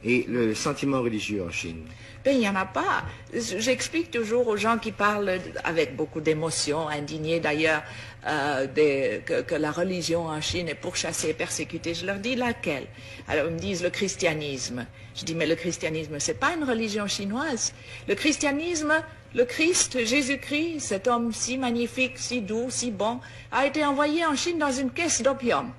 Et le sentiment religieux en Chine? Ben, il n'y en a pas. J'explique toujours aux gens qui parlent avec beaucoup d'émotion, indignés d'ailleurs, que la religion en Chine est pourchassée, persécutée. Je leur dis laquelle? Alors ils me disent le christianisme. Je dis mais le christianisme, c'est pas une religion chinoise. Le christianisme, le Christ, Jésus-Christ, cet homme si magnifique, si doux, si bon, a été envoyé en Chine dans une caisse d'opium.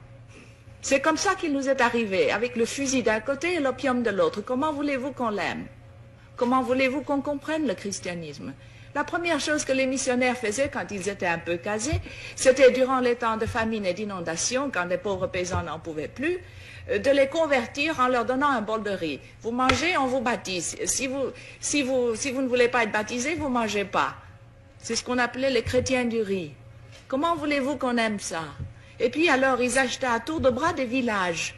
C'est comme ça qu'il nous est arrivé, avec le fusil d'un côté et l'opium de l'autre. Comment voulez-vous qu'on l'aime? Comment voulez-vous qu'on comprenne le christianisme? La première chose que les missionnaires faisaient quand ils étaient un peu casés, c'était durant les temps de famine et d'inondation, quand les pauvres paysans n'en pouvaient plus, de les convertir en leur donnant un bol de riz. Vous mangez, on vous baptise. Si vous ne voulez pas être baptisé, vous ne mangez pas. C'est ce qu'on appelait les chrétiens du riz. Comment voulez-vous qu'on aime ça? Et puis alors, ils achetaient à tour de bras des villages.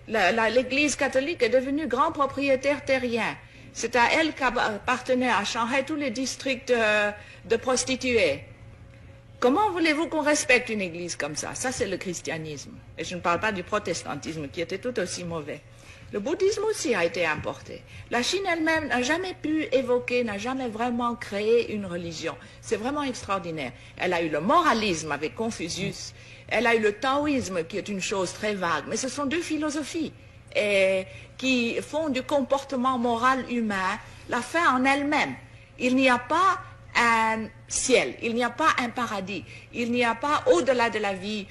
L'Église catholique est devenue grand propriétaire terrien. C'est à elle qu'appartenaient à Shanghai tous les districts de prostituées. Comment voulez-vous qu'on respecte une église comme ça? Ça, c'est le christianisme. Et je ne parle pas du protestantisme, qui était tout aussi mauvais. Le bouddhisme aussi a été importé. La Chine elle-même n'a jamais pu évoquer, n'a jamais vraiment créé une religion. C'est vraiment extraordinaire. Elle a eu le moralisme avec Confucius. Elle a eu le taoïsme, qui est une chose très vague. Mais ce sont deux philosophies qui font du comportement moral humain la fin en elle-même. Il n'y a pas un ciel, il n'y a pas un paradis, il n'y a pas au-delà de la vie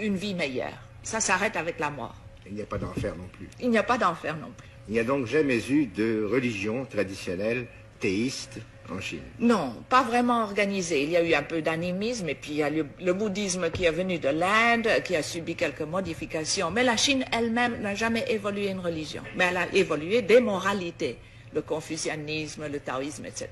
une vie meilleure. Ça s'arrête avec la mort. Il n'y a pas d'enfer non plus. Il n'y a pas d'enfer non plus. Il n'y a donc jamais eu de religion traditionnelle théiste en Chine? Non, pas vraiment organisé. Il y a eu un peu d'animisme et puis il y a le bouddhisme qui est venu de l'Inde, qui a subi quelques modifications. Mais la Chine elle-même n'a jamais évolué une religion. Mais elle a évolué des moralités, le confucianisme, le taoïsme, etc.